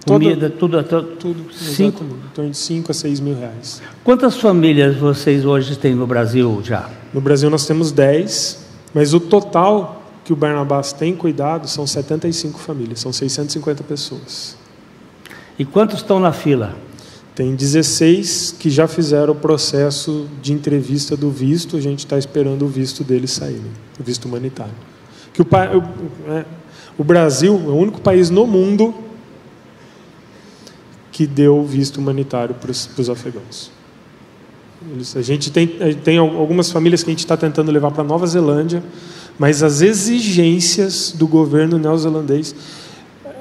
comida, tudo. Em torno de 5 a 6 mil reais. Quantas famílias vocês hoje têm no Brasil já? No Brasil nós temos 10, mas o total que o Barnabás tem cuidado são 75 famílias, são 650 pessoas. E quantos estão na fila? Tem 16 que já fizeram o processo de entrevista do visto, a gente está esperando o visto deles sair, o visto humanitário. O Brasil é o único país no mundo que deu visto humanitário para os afegãos. A gente tem algumas famílias que a gente está tentando levar para Nova Zelândia, mas as exigências do governo neozelandês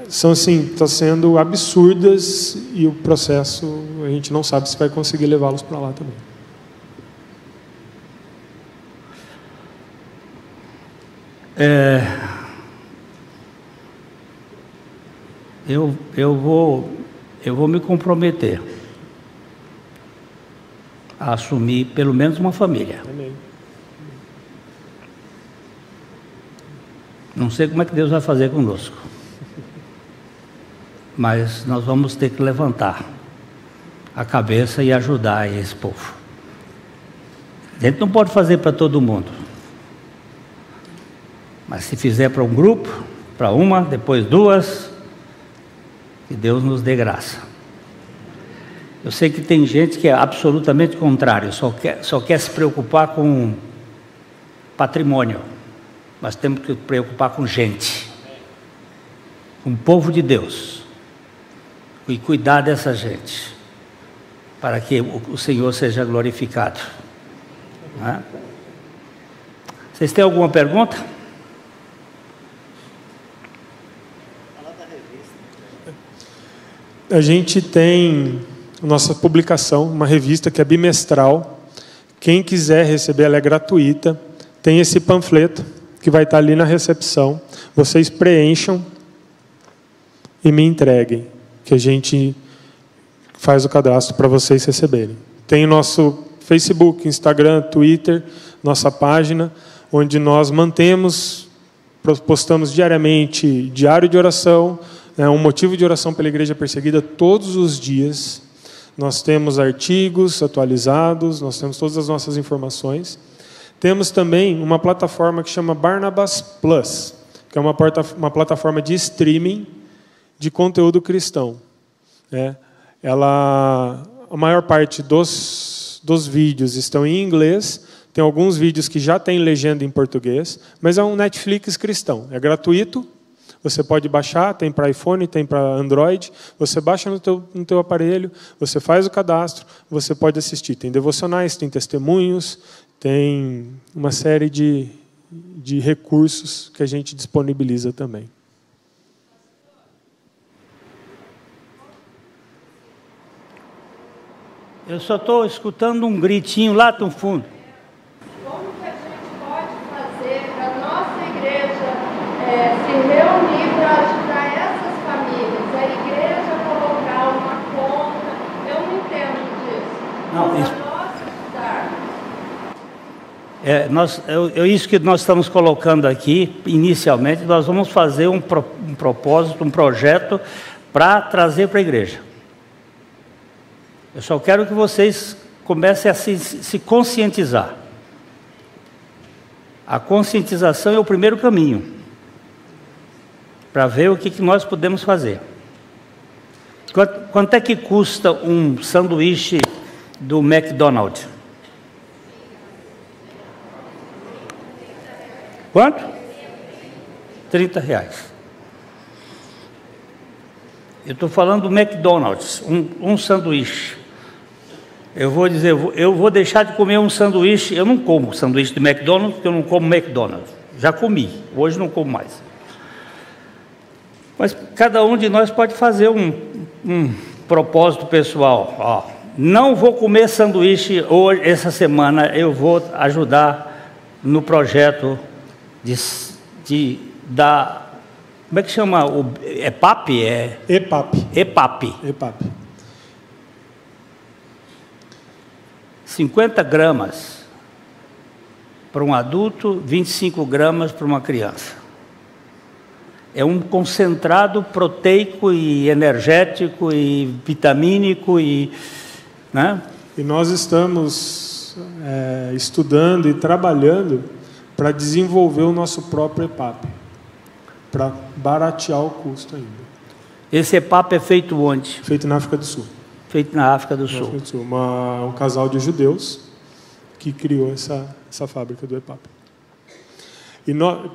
são assim, estão sendo absurdas e o processo a gente não sabe se vai conseguir levá-los para lá também. Eu vou me comprometer a assumir pelo menos uma família. Amém. Não sei como é que Deus vai fazer conosco, mas nós vamos ter que levantar a cabeça e ajudar esse povo. A gente não pode fazer para todo mundo, mas se fizer para um grupo, para uma, depois duas, que Deus nos dê graça. Eu sei que tem gente que é absolutamente contrário, só quer se preocupar com patrimônio. Nós temos que preocupar com gente, com o povo de Deus, e cuidar dessa gente, para que o Senhor seja glorificado. Né? Vocês têm alguma pergunta? A gente tem nossa publicação, uma revista que é bimestral. Quem quiser receber, ela é gratuita. Tem esse panfleto que vai estar ali na recepção. Vocês preencham e me entreguem, que a gente faz o cadastro para vocês receberem. Tem o nosso Facebook, Instagram, Twitter, nossa página, onde nós postamos diariamente diário de oração, um motivo de oração pela igreja perseguida todos os dias. Nós temos artigos atualizados, nós temos todas as nossas informações. Temos também uma plataforma que chama Barnabas Plus, que é uma plataforma de streaming de conteúdo cristão. A maior parte dos vídeos estão em inglês, tem alguns vídeos que já têm legenda em português, mas é um Netflix cristão, é gratuito. Você pode baixar, tem para iPhone, tem para Android. Você baixa no teu aparelho, você faz o cadastro, você pode assistir. Tem devocionais, tem testemunhos, tem uma série de recursos que a gente disponibiliza também. Eu só estou escutando um gritinho lá no fundo. Como que a gente pode fazer para a nossa igreja se reunir para ajudar essas famílias? A igreja colocar uma conta? Eu não entendo disso. Não, isso... nós ajudar. Isso que nós estamos colocando aqui, inicialmente, nós vamos fazer um propósito, um projeto para trazer para a igreja. Eu só quero que vocês comecem a se conscientizar. A conscientização é o primeiro caminho para ver o que nós podemos fazer. Quanto é que custa um sanduíche do McDonald's? Quanto? R$30. Eu estou falando do McDonald's, um sanduíche. Eu vou dizer, eu vou deixar de comer um sanduíche. Eu não como sanduíche de McDonald's, porque eu não como McDonald's. Já comi, hoje não como mais. Mas cada um de nós pode fazer um propósito pessoal. Não vou comer sanduíche hoje, essa semana, eu vou ajudar no projeto como é que chama? EPAP? EPAP. 50 gramas para um adulto, 25 gramas para uma criança. É um concentrado proteico e energético e vitamínico né? E nós estamos estudando e trabalhando para desenvolver o nosso próprio EPAP, para baratear o custo ainda. Esse EPAP é feito onde? Feito na África do Sul. Feito na África do Sul. Um casal de judeus que criou essa fábrica do EPAP. E o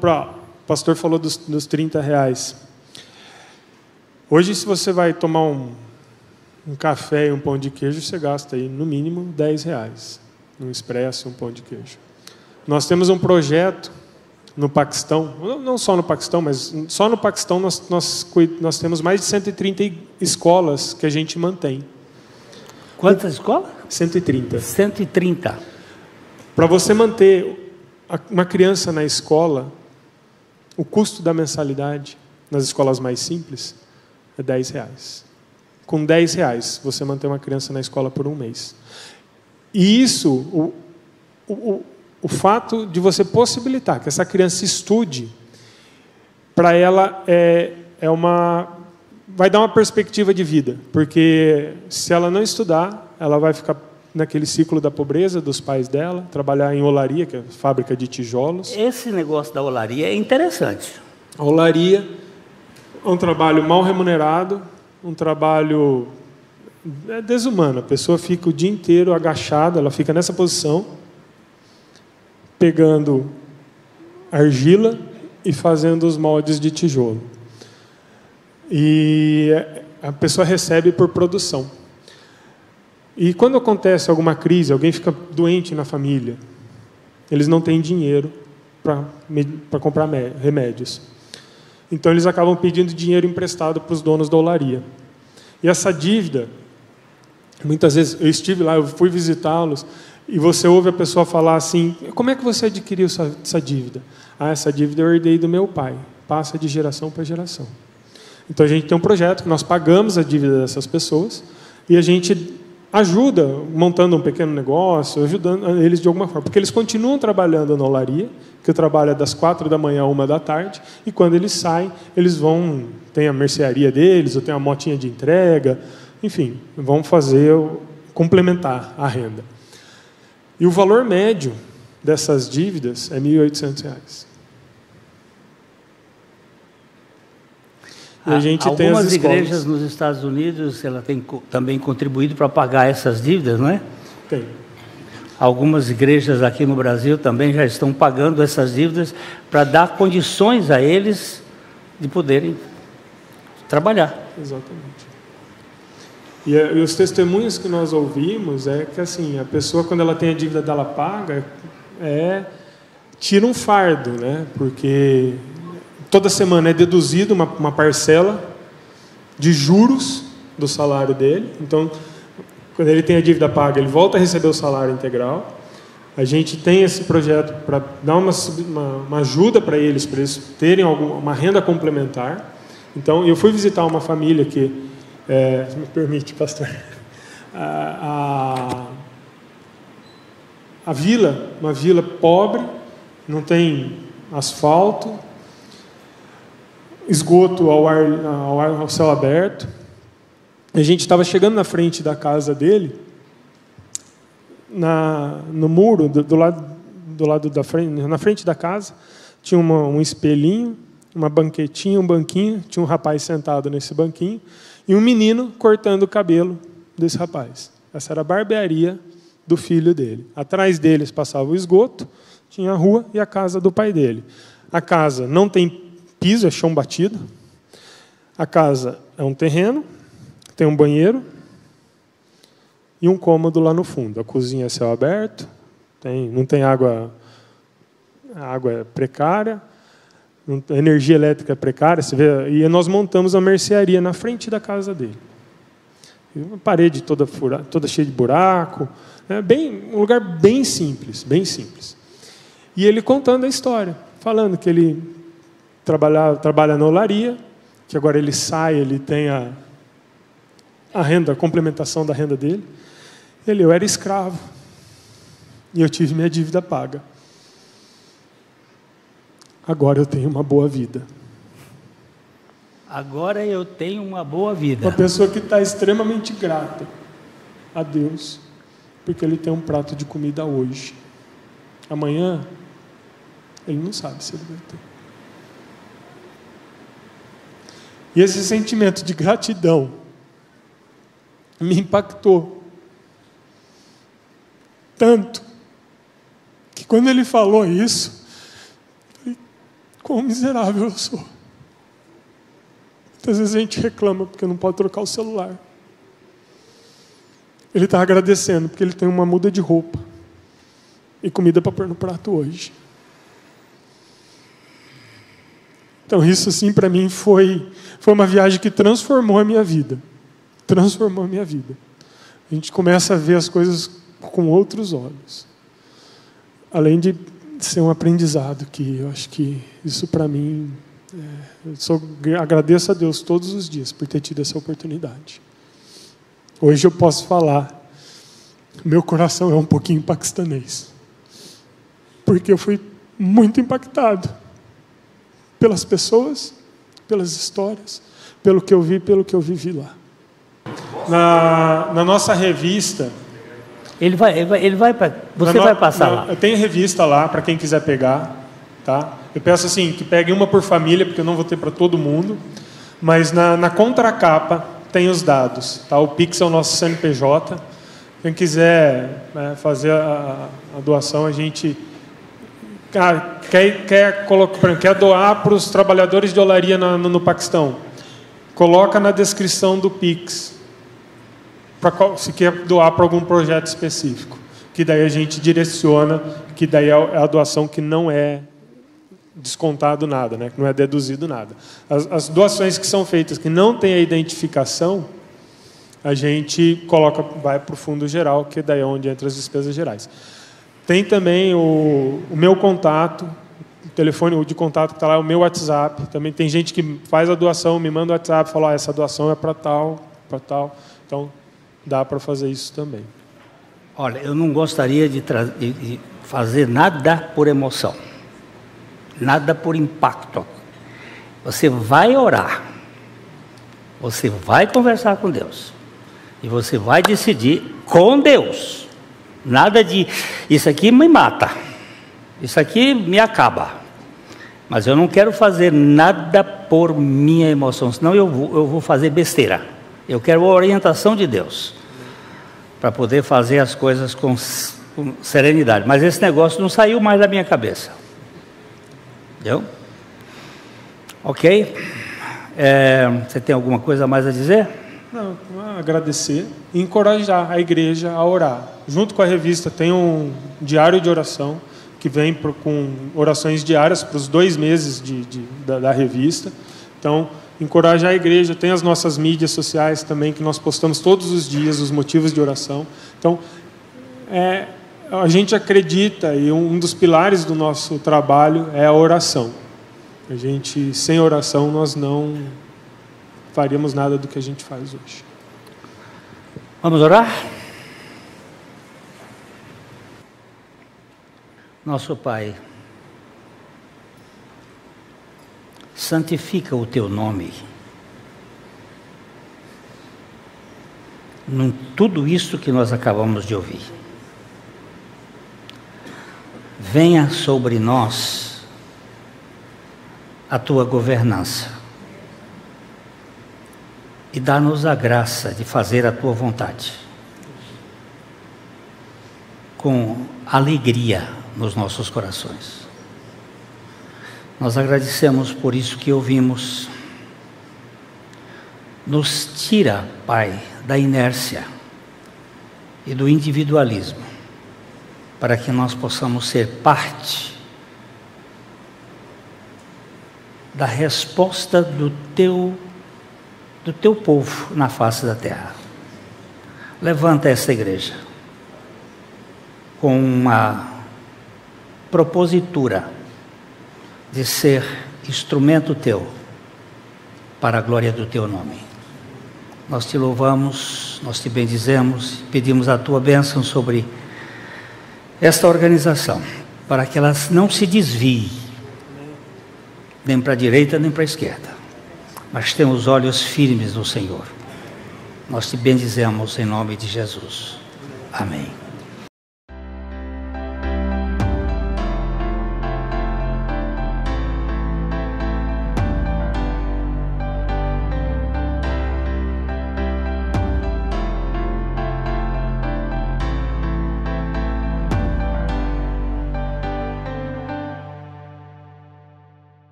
pastor falou dos R$30. Hoje, se você vai tomar um café e um pão de queijo, você gasta aí, no mínimo, R$10. Um expresso e um pão de queijo. Nós temos um projeto no Paquistão, não só no Paquistão, mas só no Paquistão nós temos mais de 130 escolas que a gente mantém. Quantas escolas? 130. 130. Para você manter uma criança na escola, o custo da mensalidade nas escolas mais simples é R$10. Com R$10, você mantém uma criança na escola por um mês. E isso, o fato de você possibilitar que essa criança estude, para ela vai dar uma perspectiva de vida, porque se ela não estudar, ela vai ficar naquele ciclo da pobreza dos pais dela, trabalhar em olaria, que é fábrica de tijolos. Esse negócio da olaria é interessante. A olaria é um trabalho mal remunerado, um trabalho desumano. A pessoa fica o dia inteiro agachada, ela fica nessa posição, pegando argila e fazendo os moldes de tijolo. E a pessoa recebe por produção. E quando acontece alguma crise, alguém fica doente na família, eles não têm dinheiro para comprar remédios. Então eles acabam pedindo dinheiro emprestado para os donos da olaria. E essa dívida, muitas vezes eu estive lá, eu fui visitá-los, e você ouve a pessoa falar assim: como é que você adquiriu essa dívida? Essa dívida eu herdei do meu pai, passa de geração para geração. Então a gente tem um projeto que nós pagamos a dívida dessas pessoas e a gente ajuda montando um pequeno negócio, ajudando eles de alguma forma, porque eles continuam trabalhando na olaria, que eu trabalho das 4 da manhã à 1 da tarde, e quando eles saem, eles vão, tem a mercearia deles, ou tem a motinha de entrega, enfim, vão complementar a renda. E o valor médio dessas dívidas é R$ 1.800. E a gente tem as algumas igrejas nos Estados Unidos, ela tem também contribuído para pagar essas dívidas, não é? Tem. Algumas igrejas aqui no Brasil também já estão pagando essas dívidas para dar condições a eles de poderem trabalhar. Exatamente. E os testemunhos que nós ouvimos é que assim, a pessoa, quando ela tem a dívida dela paga, tira um fardo, né? Porque toda semana é deduzido uma parcela de juros do salário dele. Então, quando ele tem a dívida paga, ele volta a receber o salário integral. A gente tem esse projeto para dar uma ajuda para eles terem uma renda complementar. Então, eu fui visitar uma família que, se me permite, pastor, uma vila pobre, não tem asfalto, esgoto ao céu aberto. A gente estava chegando na frente da casa dele, no muro do lado da frente, na frente da casa, tinha um espelhinho, uma banquetinha, um banquinho, tinha um rapaz sentado nesse banquinho e um menino cortando o cabelo desse rapaz. Essa era a barbearia do filho dele. Atrás deles passava o esgoto, tinha a rua e a casa do pai dele. A casa não tem piso, é chão batido. A casa é um terreno, tem um banheiro e um cômodo lá no fundo. A cozinha é céu aberto, não tem água, a água é precária, a energia elétrica é precária. Você vê, e nós montamos a mercearia na frente da casa dele. Uma parede toda furada, toda cheia de buraco, um lugar bem simples, bem simples. E ele contando a história, falando que ele trabalha na olaria, que agora ele sai, ele tem a renda, a complementação da renda dele. Eu era escravo e eu tive minha dívida paga. Agora eu tenho uma boa vida. Agora eu tenho uma boa vida. Uma pessoa que está extremamente grata a Deus, porque ele tem um prato de comida hoje. Amanhã, ele não sabe se ele vai ter. E esse sentimento de gratidão me impactou tanto que quando ele falou isso, eu falei, quão miserável eu sou. Muitas vezes a gente reclama porque não pode trocar o celular. Ele está agradecendo porque ele tem uma muda de roupa e comida para pôr no prato hoje. Então isso assim para mim foi uma viagem que transformou a minha vida. Transformou a minha vida. A gente começa a ver as coisas com outros olhos. Além de ser um aprendizado que eu acho que isso para mim, agradeço a Deus todos os dias por ter tido essa oportunidade. Hoje eu posso falar meu coração é um pouquinho paquistanês. Porque eu fui muito impactado pelas pessoas, pelas histórias, pelo que eu vi, pelo que eu vivi lá. Na nossa revista... Você vai passar lá. Eu tenho revista lá, para quem quiser pegar. Tá? Eu peço assim, que pegue uma por família, porque eu não vou ter para todo mundo. Mas na contracapa tem os dados. Tá? O Pix é o nosso CNPJ. Quem quiser fazer a doação, a gente... quer doar para os trabalhadores de olaria no Paquistão. Coloca na descrição do Pix. Se quer doar para algum projeto específico. Que daí a gente direciona, que daí é a doação que não é descontado nada, né? Que não é deduzido nada. As doações que são feitas, que não tem a identificação, a gente vai para o fundo geral, que daí é onde entra as despesas gerais. Tem também o meu contato, o telefone de contato que está lá, o meu WhatsApp. Também tem gente que faz a doação, me manda o WhatsApp, fala, essa doação é para tal, para tal. Então, dá para fazer isso também. Olha, eu não gostaria de fazer nada por emoção, nada por impacto. Você vai orar, você vai conversar com Deus e você vai decidir com Deus. Nada de, isso aqui me mata, isso aqui me acaba. Mas eu não quero fazer nada por minha emoção, senão eu vou fazer besteira. Eu quero a orientação de Deus para poder fazer as coisas com serenidade. Mas esse negócio não saiu mais da minha cabeça. Entendeu? Ok? Você tem alguma coisa mais a dizer? Não, agradecer e encorajar a igreja a orar. Junto com a revista tem um diário de oração que vem com orações diárias para os 2 meses da revista. Então, encorajar a igreja. Tem as nossas mídias sociais também, que nós postamos todos os dias os motivos de oração. Então, a gente acredita, e um dos pilares do nosso trabalho é a oração. A gente, sem oração, nós não faríamos nada do que a gente faz hoje. Vamos orar? Nosso Pai, santifica o Teu nome em tudo isso que nós acabamos de ouvir. Venha sobre nós a Tua governança e dá-nos a graça de fazer a Tua vontade com alegria nos nossos corações. Nós agradecemos por isso que ouvimos. Nos tira, Pai, da inércia e do individualismo, para que nós possamos ser parte da resposta do teu povo na face da terra. Levanta esta igreja com uma propositura de ser instrumento Teu para a glória do Teu nome. Nós Te louvamos, nós Te bendizemos, pedimos a Tua bênção sobre esta organização, para que ela não se desvie, nem para a direita nem para a esquerda, mas tenha os olhos firmes no Senhor. Nós Te bendizemos em nome de Jesus. Amém.